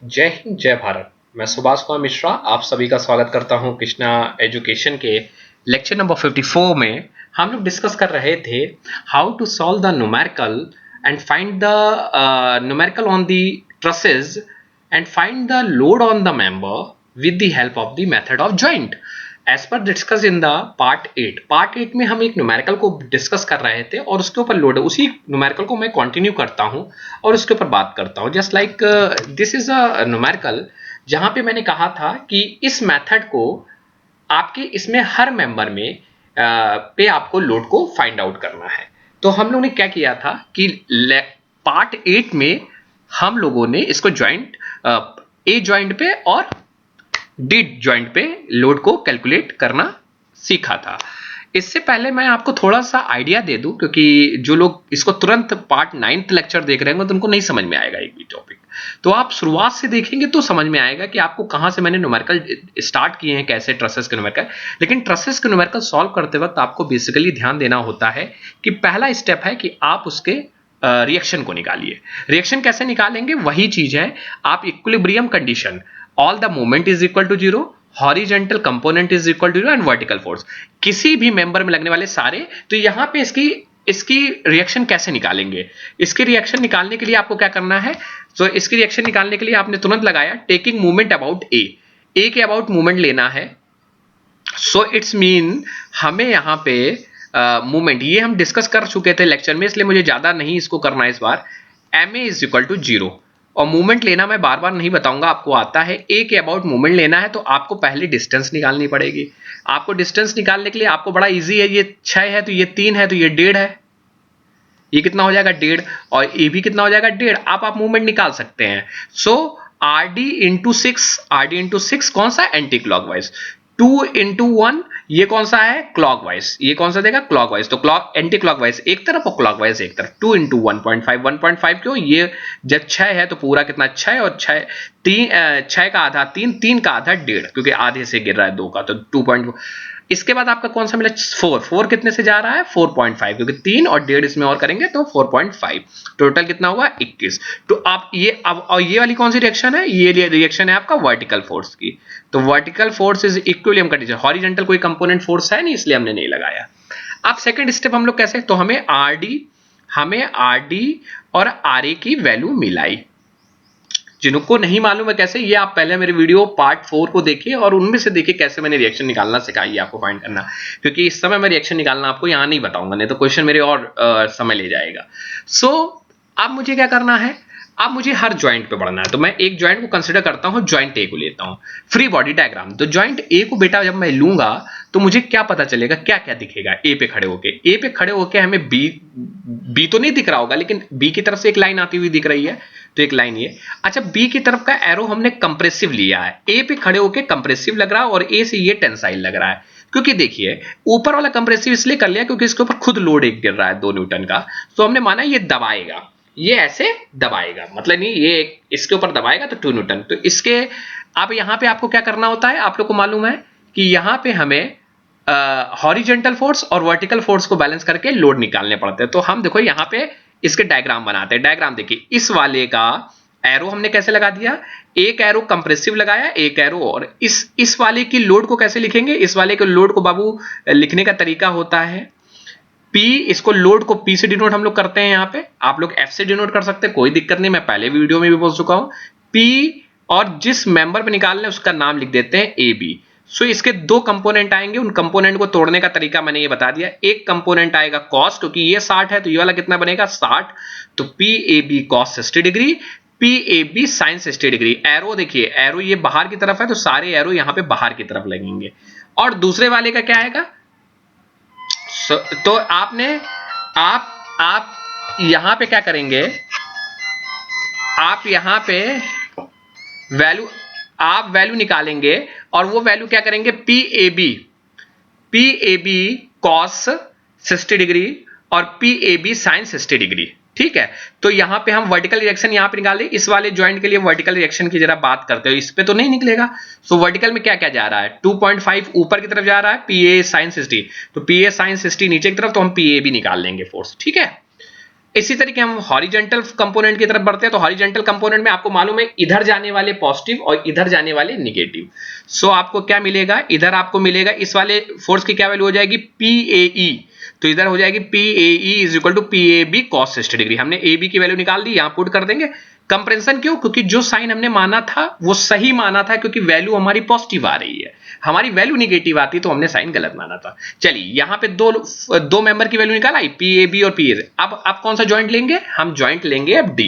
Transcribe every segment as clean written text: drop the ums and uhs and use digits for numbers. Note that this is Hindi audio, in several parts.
जय हिंद जय भारत। मैं सुभाष कुमार मिश्रा आप सभी का स्वागत करता हूं कृष्णा एजुकेशन के लेक्चर नंबर 54 में। हम लोग डिस्कस कर रहे थे how to solve the numerical and find the numerical on the trusses and find the load on the member with the help of the method of joint as per discuss in the part 8 में हम एक न्यूमेरिकल को डिस्कस कर रहे थे और उसके ऊपर लोड उसी न्यूमेरिकल को मैं कंटिन्यू करता हूं और उसके ऊपर बात करता हूं। Just like this is a numerical जहां पे मैंने कहा था कि इस मेथड को आपके इसमें हर मेंबर में पे आपको लोड को फाइंड आउट करना है। तो हम लोगों ने क्या किया था कि पार्ट 8 में हम लोगों ने इसको ज्वाइंट ए ज्वाइंट पे और डिड ज्वाइंट पे लोड को कैलकुलेट करना सीखा था। इससे पहले मैं आपको थोड़ा सा आइडिया दे दूं क्योंकि जो लोग इसको तुरंत पार्ट 9 लेक्चर देख रहे हैं तो उनको नहीं समझ में आएगा एक भी टॉपिक। तो आप शुरुआत से देखेंगे तो समझ में आएगा कि आपको कहां से मैंने न्यूमेरिकल स्टार्ट किए हैं, कैसे ट्रसेस के न्यूमेरिकल। लेकिन ट्रसेस के न्यूमेरिकल सॉल्व करते वक्त आपको बेसिकली ध्यान देना होता है कि पहला स्टेप है कि आप उसके रिएक्शन को निकालिए। रिएक्शन कैसे निकालेंगे, वही चीज है। आप equilibrium condition, all the moment is equal to zero, horizontal component is equal to zero and vertical force, किसी भी मेंबर में लगने वाले सारे। तो यहां पे इसकी रिएक्शन कैसे निकालेंगे, इसकी रिएक्शन निकालने के लिए आपको क्या करना है। तो इसकी रिएक्शन निकालने के लिए आपने तुरंत लगाया टेकिंग मूवमेंट अबाउट ए के अबाउट मूवमेंट लेना है। सो इट्स मीन हमें यहां पे मूवमेंट ये हम डिस्कस कर चुके थे लेक्चर में, इसलिए मुझे ज्यादा नहीं इसको करना है इस बार। M A is equal to zero और मूवमेंट लेना मैं बार बार नहीं बताऊंगा, आपको आता है। ए के अबाउट मूवमेंट लेना है तो आपको पहले डिस्टेंस निकालनी पड़ेगी। आपको डिस्टेंस निकालने के लिए आपको बड़ा इजी है, ये 6 है तो ये 3 है तो ये 1.5 है, ये कितना हो जाएगा 1.5, और ये भी कितना हो जाएगा 1.5। आप मूवमेंट निकाल सकते हैं। सो आर डी इंटू सिक्स कौन सा, एंटी क्लॉकवाइज। 2 इंटू 1 ये कौन सा है, क्लॉकवाइज। ये कौन सा देगा, क्लॉकवाइज। तो क्लॉक एंटी क्लॉकवाइज एक तरफ और क्लॉकवाइज एक तरफ। 2 इंटू 1.5 क्यों, ये जब 6 है तो पूरा कितना 6 और 6 6 का आधा 3 का आधा 1.5 क्योंकि आधे से गिर रहा है 2 का, तो 2. इसके बाद आपका कौन सा मिला, 4 कितने से जा रहा है 4.5 क्योंकि 3 और 1.5 इसमें और करेंगे तो 4.5, टोटल कितना हुआ 21। तो आप ये अब, और ये वाली कौन सी रिएक्शन है, ये रिएक्शन है आपका वर्टिकल फोर्स की। तो vertical force is equilibrium condition, horizontal कोई कंपोनेंट फोर्स है नहीं इसलिए हमने नहीं लगाया। अब सेकंड स्टेप हम लोग कैसे, तो हमें आरडी और आरए की वैल्यू मिलाई। जिनको नहीं मालूम है कैसे, ये आप पहले मेरे वीडियो पार्ट 4 को देखिए और उनमें से देखिए कैसे मैंने रिएक्शन निकालना सिखाई आपको फाइंड करना, क्योंकि इस समय मैं रिएक्शन निकालना आपको यहां नहीं बताऊंगा, नहीं तो क्वेश्चन मेरे और समय ले जाएगा। सो अब मुझे क्या करना है, अब मुझे हर ज्वाइंट पे बढ़ना है। तो मैं एक ज्वाइंट को कंसीडर करता हूं, ज्वाइंट ए को लेता हूं, फ्री बॉडी डायग्राम। तो ज्वाइंट ए को बेटा जब मैं लूंगा तो मुझे क्या पता चलेगा, क्या क्या दिखेगा ए पे खड़े होके। ए पे खड़े होके हमें बी तो नहीं दिख रहा होगा, लेकिन बी की तरफ से एक लाइन आती हुई दिख रही है, तो एक लाइन ये। अच्छा, बी की तरफ का एरो हमने कंप्रेसिव लिया है, ए पे खड़े होके कंप्रेसिव लग रहा है और ए से ये टेंसाइल लग रहा है। क्योंकि देखिए ऊपर वाला कंप्रेसिव इसलिए कर लिया क्योंकि इसके ऊपर खुद लोड एक गिर रहा है 2 न्यूटन का, तो हमने माना ये दबाएगा, ये ऐसे दबाएगा, मतलब नहीं ये इसके ऊपर दबाएगा तो 2 न्यूटन। तो इसके अब यहां पे आपको क्या करना होता है, आप लोग को मालूम है कि यहां पे हमें हॉरिजेंटल फोर्स और वर्टिकल फोर्स को बैलेंस करके लोड निकालने पड़ते हैं। तो हम देखो यहां पे इसके डायग्राम बनाते हैं। डायग्राम देखिए, इस वाले का एरो हमने कैसे लगा दिया, एक एरो कंप्रेसिव लगाया, एक एरो, और इस वाले की लोड को कैसे लिखेंगे, इस वाले के लोड को बाबू लिखने का तरीका होता है P, इसको लोड को P से डिनोट हम लोग करते हैं, यहां पे आप लोग F से डिनोट कर सकते हैं, कोई दिक्कत नहीं, मैं पहले वीडियो में भी बोल चुका हूं। P और जिस मेंबर पे निकालना है उसका नाम लिख देते हैं AB। सो इसके 2 कंपोनेंट आएंगे, उन कंपोनेंट को तोड़ने का तरीका मैंने ये बता दिया। एक कंपोनेंट आएगा कॉस, क्योंकि ये 60 है तो ये वाला कितना बनेगा 60, तो PAB cos 60 degree, PAB sin 60 degree. Arrow देखिए, एरो ये बाहर की तरफ है तो सारे एरो यहां पे बाहर की तरफ लगेंगे। और दूसरे वाले का क्या आएगा, तो आप यहां पे क्या करेंगे, आप यहां पे वैल्यू निकालेंगे और वो वैल्यू क्या करेंगे, PAB cos 60 डिग्री और PAB sin 60 डिग्री। ठीक है, तो यहां पे हम वर्टिकल रिएक्शन यहां पे निकाले। इस वाले ज्वाइंट के लिए वर्टिकल रिएक्शन की जरा बात करते हो, इस पे तो नहीं निकलेगा। सो वर्टिकल में क्या क्या जा रहा है, 2.5 ऊपर की तरफ जा रहा है, PA sin 60, तो PA sin 60 नीचे की तरफ, तो हम PA भी निकाल लेंगे फोर्स। ठीक है, इसी तरीके हम हॉरिजॉन्टल कंपोनेंट की तरफ बढ़ते हैं, तो हॉरिजॉन्टल कंपोनेंट में आपको मालूम है इधर जाने वाले पॉजिटिव और इधर जाने वाले निगेटिव। सो आपको क्या मिलेगा, इधर आपको मिलेगा इस वाले फोर्स की क्या वैल्यू हो जाएगी, PAE। तो इधर हो जाएगी PAE is equal to PAB cos 60 degree. हमने AB की वैल्यू निकाल दी, यहां पुट कर देंगे। कंप्रेंशन क्यों, क्योंकि जो साइन हमने माना था वो सही माना था, क्योंकि वैल्यू हमारी पॉजिटिव आ रही है। हमारी वैल्यू निगेटिव आती तो हमने साइन गलत माना था। चलिए यहां पे दो मेंबर की वैल्यू निकाल आई, PAB और PA। अब कौन सा ज्वाइंट लेंगे, हम ज्वाइंट लेंगे अब D।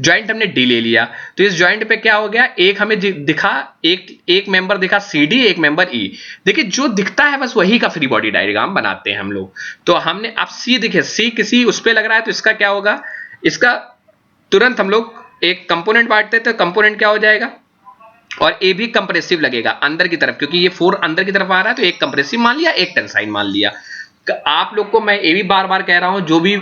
ज्वाइंट हमने D ले लिया, तो इस ज्वाइंट पे क्या हो गया, एक हमें दिखा, एक मेंबर दिखा CD, एक मेंबर E। देखिए जो दिखता है बस वही का फ्री बॉडी डायग्राम बनाते हैं हम लोग। तो हमने अब C दिखे, C किसी उस पे लग रहा है, तो इसका क्या होगा, इसका तुरंत हम लोग एक कंपोनेंट बांटते, तो कंपोनेंट क्या हो जाएगा, और ए भी कंप्रेसिव लगेगा अंदर की तरफ, क्योंकि ये 4 अंदर की तरफ आ रहा है, तो एक कंप्रेसिव मान लिया, एक टेंसाइल मान लिया। आप लोग को मैं ये भी बार बार कह रहा हूं, जो भी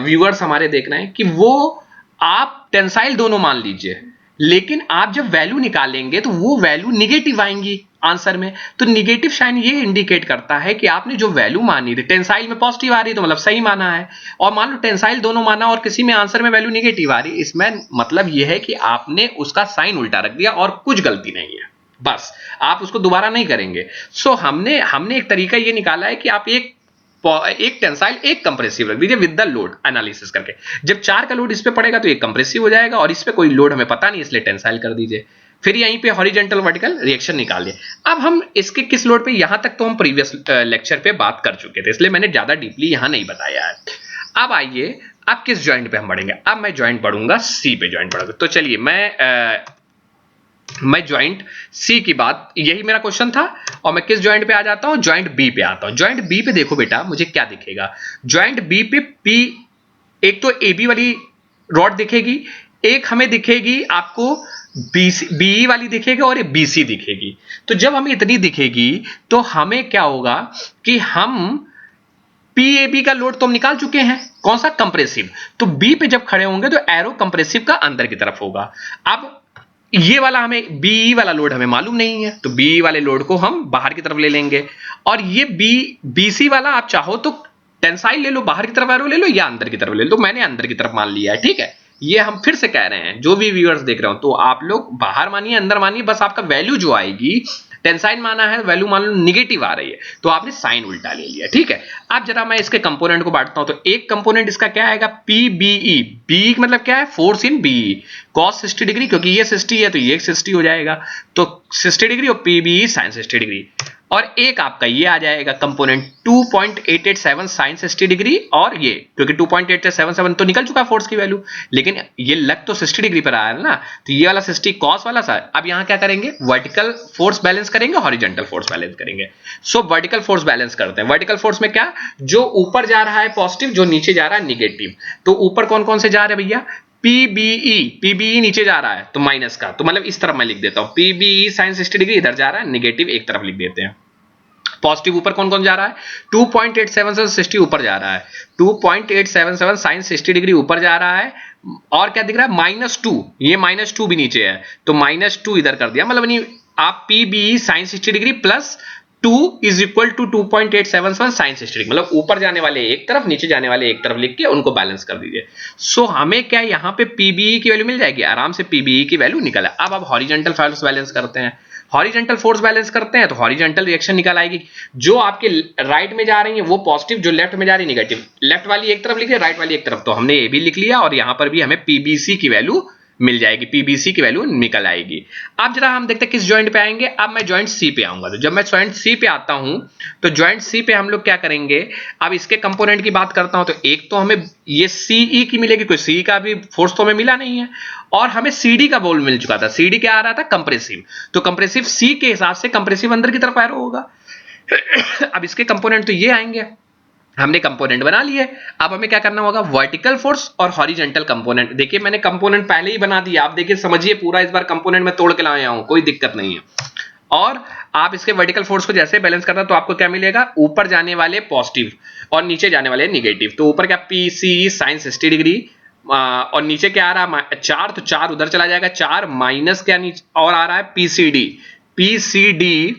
व्यूअर्स हमारे देख रहे हैं, कि वो आप टेंसाइल दोनों मान लीजिए, लेकिन आप जब वैल्यू निकालेंगे तो वो वैल्यू निगेटिव आएंगी आंसर में। तो निगेटिव साइन ये इंडिकेट करता है कि आपने जो वैल्यू मानी थी, टेंसाइल में पॉजिटिव आ रही है तो मतलब सही माना है, और मान लो टेंसाइल दोनों माना और किसी में आंसर में वैल्यू निगेटिव आ रही है, इसमें मतलब यह है कि आपने उसका साइन उल्टा रख दिया और कुछ गलती नहीं है, बस आप उसको दोबारा नहीं करेंगे। सो हमने एक तरीका ये निकाला है कि आप एक टेंसाइल एक कंप्रेसिव रख दीजिए विद द लोड एनालिसिस करके। जब 4 का लोड इस पे पड़ेगा तो एक कंप्रेसिव हो जाएगा, और इस पे कोई लोड हमें पता नहीं इसलिए टेंसाइल कर दीजिए। फिर यहीं पे हॉरिजॉन्टल वर्टिकल रिएक्शन निकाल दिए। अब हम इसके किस लोड पे, यहां तक तो हम प्रीवियस लेक्चर पे बात कर चुके थे, इसलिए मैंने ज्यादा डीपली यहां नहीं बताया है। अब आइए अब किस ज्वाइंट पे हम बढ़ेंगे, अब मैं ज्वाइंट बढ़ूंगा C पे, ज्वाइंट बढ़ूंगा। तो चलिए मैं ज्वाइंट C की बात, यही मेरा क्वेश्चन था, और मैं किस ज्वाइंट पे आ जाता हूं, ज्वाइंट B पे आता हूं। ज्वाइंट B पे देखो बेटा मुझे क्या दिखेगा, ज्वाइंट B पे P, एक तो AB वाली रॉड दिखेगी, एक हमें दिखेगी आपको BE वाली दिखेगी, और एक BC दिखेगी। तो जब हमें इतनी दिखेगी तो हमें क्या होगा कि हम PAB का लोड तो हम निकाल चुके हैं, कौन सा, कंप्रेसिव। तो B पे जब खड़े होंगे तो एरो कंप्रेसिव का अंदर की तरफ होगा। अब ये वाला हमें BE वाला लोड हमें मालूम नहीं है, तो BE वाले लोड को हम बाहर की तरफ ले लेंगे, और ये BC वाला आप चाहो तो टेंसाइल ले लो, बाहर की तरफ एरो ले लो, या अंदर की तरफ ले लो। तो मैंने अंदर की तरफ मान लिया है, ठीक है। ये हम फिर से कह रहे हैं, जो भी व्यूअर्स देख रहे हो, तो आप लोग बाहर मानिए अंदर मानिए, बस आपका वैल्यू जो आएगी, टेंसाइल माना है, वैल्यू मान लो निगेटिव आ रही है, तो आपने साइन उल्टा ले लिया, ठीक है। अब जरा मैं इसके कंपोनेंट को बांटता हूं, तो एक कंपोनेंट इसका क्या आएगा, PBE। बी मतलब क्या है, force in BE cos 60 degree, क्योंकि ये 60 है तो ये 60 हो जाएगा, तो 60 डिग्री, और PBE sin 60 डिग्री। और एक आपका ये आ जाएगा कंपोनेंट 2.887 sin 60 डिग्री, और ये क्योंकि 2.877 तो निकल चुका फोर्स की वैल्यू, लेकिन ये लग तो 60 डिग्री पर आया है ना, तो ये वाला 60 कॉस वाला सा। अब यहां क्या करेंगे, वर्टिकल फोर्स बैलेंस करेंगे, हॉरिजॉन्टल फोर्स बैलेंस करेंगे। सो वर्टिकल फोर्स बैलेंस करते हैं। वर्टिकल फोर्स में क्या, जो ऊपर जा रहा है पॉजिटिव, जो नीचे जा रहा है निगेटिव। तो ऊपर कौन कौन से जा रहे हैं भैया, PBE नीचे जा रहा है तो माइनस का, तो मतलब इस तरफ मैं लिख देता हूं, PBE sin 60 डिग्री इधर जा रहा है, निगेटिव एक तरफ लिख देते हैं। पॉजिटिव ऊपर कौन कौन जा रहा है, 2.877 60 ऊपर जा रहा है, 2.877 sin 60 डिग्री ऊपर जा रहा है, और क्या दिख रहा है, -2, ये -2 भी नीचे है, तो -2 इधर कर दिया। मतलब नहीं, आप PBE sin 60 degree plus 2 is equal to 2.877 sin 60 degree, मतलब ऊपर जाने वाले एक तरफ, नीचे जाने वाले एक तरफ लिख के उनको बैलेंस कर दीजिए। सो हमें क्या यहाँ पे PBE की वैल्यू मिल जाएगी, आराम से PBE की वैल्यू निकल है। अब आप हॉरिजॉन्टल फोर्स बैलेंस करते हैं, हॉरिजॉन्टल फोर्स बैलेंस करते हैं तो हॉरिजॉन्टल रिएक्शन निकल आएगी। जो आपके राइट में जा रही है वो पॉजिटिव, जो लेफ्ट में जा रही है निगेटिव। लेफ्ट वाली एक तरफ लिखिए, राइट वाली एक तरफ, तो हमने ये भी लिख लिया, और यहां पर भी हमें PBC की वैल्यू मिल जाएगी, PBC की वैल्यू निकल आएगी। अब जरा हम देखते हैं किस ज्वाइंट पे आएंगे। अब मैं ज्वाइंट C पे आऊंगा, तो जब मैं ज्वाइंट C पे आता हूं तो ज्वाइंट C पे हम लोग क्या करेंगे, अब इसके कंपोनेंट की बात करता हूं, तो एक तो हमें ये CE की मिलेगी, कोई C का भी फोर्स तो हमें मिला नहीं है, और हमें CD का बोल मिल चुका था। CD क्या आ रहा था, कंप्रेसिव, तो कंप्रेसिव C के हिसाब से कंप्रेसिव अंदर की तरफ एरो होगा। अब इसके कंपोनेंट तो ये आएंगे, हमने कंपोनेंट बना लिए। अब हमें क्या करना होगा, वर्टिकल फोर्स और हॉरिजॉन्टल कंपोनेंट। देखिए मैंने कंपोनेंट पहले ही बना दिया, आप देखिए समझिए पूरा, इस बार कंपोनेंट में तोड़ के लाया हूं, कोई दिक्कत नहीं है। और आप इसके वर्टिकल फोर्स को जैसे बैलेंस करना, तो आपको क्या मिलेगा, ऊपर जाने वाले पॉजिटिव और नीचे जाने वाले निगेटिव। तो ऊपर क्या, PCE sin 60 डिग्री, और नीचे क्या आ रहा है 4, तो 4 उधर चला जाएगा, 4 माइनस क्या नीचे और आ रहा है PCD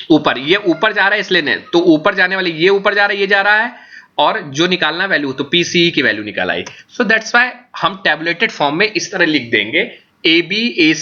ऊपर, ये ऊपर जा रहा है इसलिए नहीं, तो ऊपर जाने वाले ये ऊपर जा रहा है, ये जा रहा है, और जो निकालना वैल्यू तो पीसीई की वैल्यू निकाल आई। सो दैट्स वाई हम टैबुलेटेड फॉर्म में इस तरह लिख देंगे ए बी ए